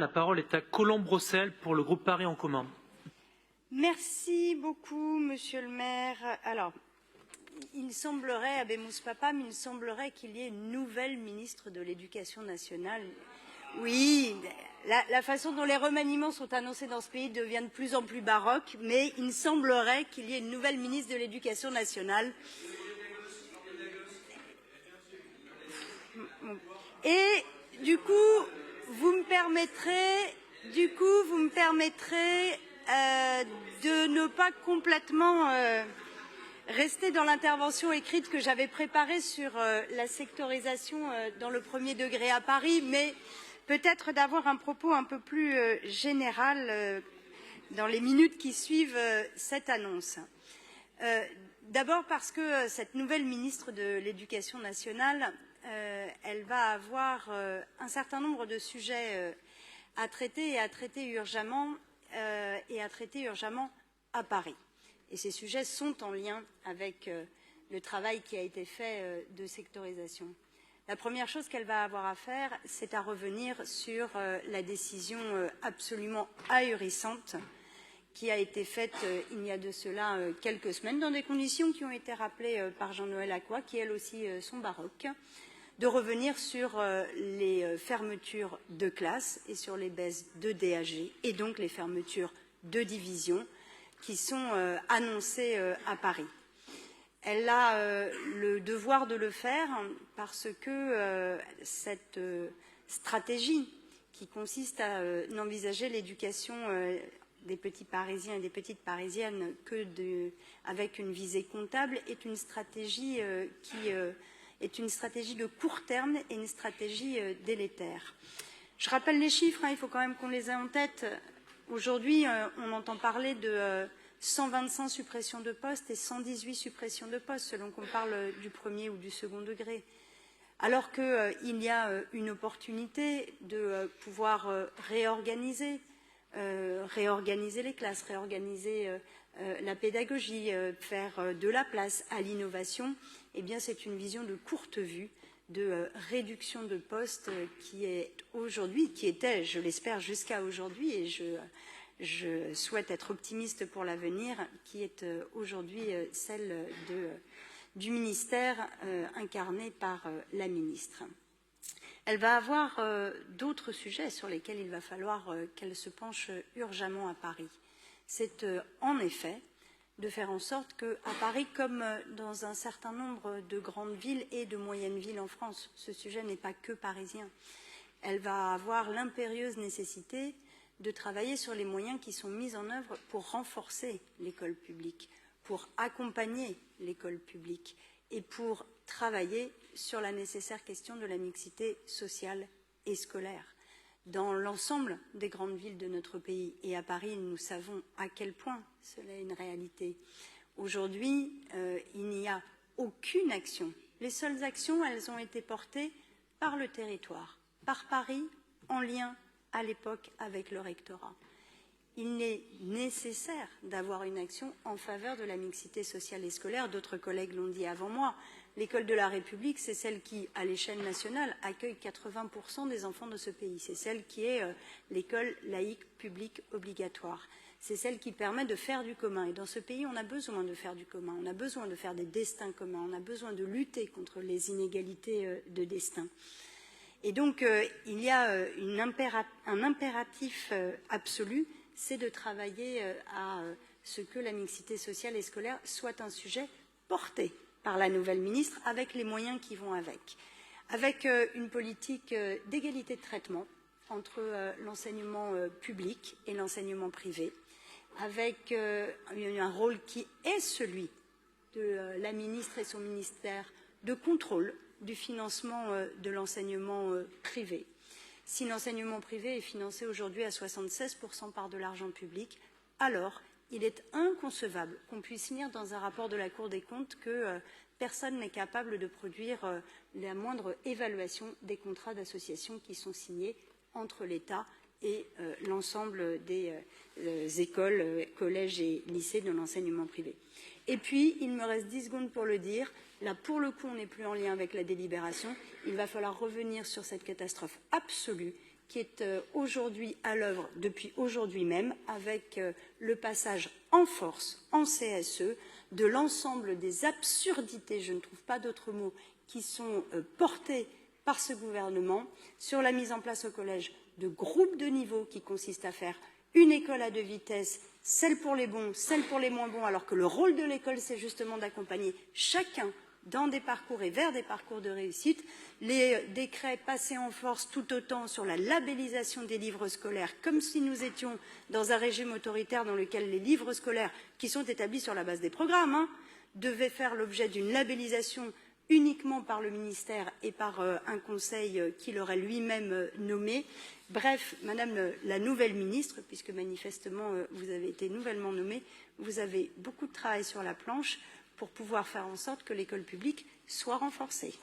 La parole est à Colombe-Brossel pour le groupe Paris en commun. Merci beaucoup, Monsieur le maire. Alors, il semblerait, Abemous Papam, il semblerait qu'il y ait une nouvelle ministre de l'Éducation nationale. Oui, la façon dont les remaniements sont annoncés dans ce pays devient de plus en plus baroque, mais il semblerait qu'il y ait une nouvelle ministre de l'Éducation nationale. Et du coup, vous me permettrez de ne pas complètement rester dans l'intervention écrite que j'avais préparée sur la sectorisation dans le premier degré à Paris, mais peut-être d'avoir un propos un peu plus général dans les minutes qui suivent cette annonce. D'abord parce que cette nouvelle ministre de l'Éducation nationale, elle va avoir un certain nombre de sujets à traiter et à traiter urgemment à Paris. Et ces sujets sont en lien avec le travail qui a été fait de sectorisation. La première chose qu'elle va avoir à faire, c'est à revenir sur la décision absolument ahurissante qui a été faite il y a de cela quelques semaines, dans des conditions qui ont été rappelées par Jean-Noël Aquois, qui elles aussi sont baroques, de revenir sur les fermetures de classes et sur les baisses de DAG, et donc les fermetures de divisions qui sont annoncées à Paris. Elle a le devoir de le faire parce que cette stratégie qui consiste à n'envisager l'éducation des petits Parisiens et des petites Parisiennes avec une visée comptable est une stratégie est une stratégie de court terme et une stratégie délétère. Je rappelle les chiffres, il faut quand même qu'on les ait en tête. Aujourd'hui, on entend parler de 125 suppressions de postes et 118 suppressions de postes, selon qu'on parle du premier ou du second degré. Alors qu'il y a une opportunité de pouvoir réorganiser les classes, réorganiser la pédagogie, faire de la place à l'innovation, eh bien c'est une vision de courte vue, de réduction de postes qui était, je l'espère, jusqu'à aujourd'hui, et je souhaite être optimiste pour l'avenir, qui est aujourd'hui celle du ministère incarné par la ministre. Elle va avoir d'autres sujets sur lesquels il va falloir qu'elle se penche urgemment à Paris. C'est en effet de faire en sorte qu'à Paris, comme dans un certain nombre de grandes villes et de moyennes villes en France, ce sujet n'est pas que parisien. Elle va avoir l'impérieuse nécessité de travailler sur les moyens qui sont mis en œuvre pour renforcer l'école publique, pour accompagner l'école publique et pour travailler sur la nécessaire question de la mixité sociale et scolaire. Dans l'ensemble des grandes villes de notre pays, et à Paris, nous savons à quel point cela est une réalité. Aujourd'hui, il n'y a aucune action. Les seules actions, elles ont été portées par le territoire, par Paris, en lien à l'époque avec le rectorat. Il est nécessaire d'avoir une action en faveur de la mixité sociale et scolaire. D'autres collègues l'ont dit avant moi. L'école de la République, c'est celle qui, à l'échelle nationale, accueille 80% des enfants de ce pays. C'est celle qui est l'école laïque publique obligatoire. C'est celle qui permet de faire du commun. Et dans ce pays, on a besoin de faire du commun. On a besoin de faire des destins communs. On a besoin de lutter contre les inégalités de destin. Et donc, il y a un impératif absolu, c'est de travailler à ce que la mixité sociale et scolaire soit un sujet porté par la nouvelle ministre, avec les moyens qui vont avec une politique d'égalité de traitement entre l'enseignement public et l'enseignement privé, avec un rôle qui est celui de la ministre et son ministère de contrôle du financement de l'enseignement privé. Si l'enseignement privé est financé aujourd'hui à 76% par de l'argent public, alors il est inconcevable qu'on puisse lire dans un rapport de la Cour des comptes que personne n'est capable de produire la moindre évaluation des contrats d'association qui sont signés entre l'État et l'ensemble des écoles, collèges et lycées de l'enseignement privé. Et puis, il me reste 10 secondes pour le dire. Là, pour le coup, on n'est plus en lien avec la délibération. Il va falloir revenir sur cette catastrophe absolue qui est aujourd'hui à l'œuvre depuis aujourd'hui même, avec le passage en force, en CSE, de l'ensemble des absurdités, je ne trouve pas d'autre mot, qui sont portées par ce gouvernement, sur la mise en place au collège de groupes de niveau qui consistent à faire une école à 2 vitesses, celle pour les bons, celle pour les moins bons, alors que le rôle de l'école, c'est justement d'accompagner chacun dans des parcours et vers des parcours de réussite. Les décrets passés en force tout autant sur la labellisation des livres scolaires, comme si nous étions dans un régime autoritaire dans lequel les livres scolaires, qui sont établis sur la base des programmes, devaient faire l'objet d'une labellisation uniquement par le ministère et par un conseil qui l'aurait lui-même nommé. Bref, Madame la nouvelle ministre, puisque manifestement vous avez été nouvellement nommée, vous avez beaucoup de travail sur la planche pour pouvoir faire en sorte que l'école publique soit renforcée.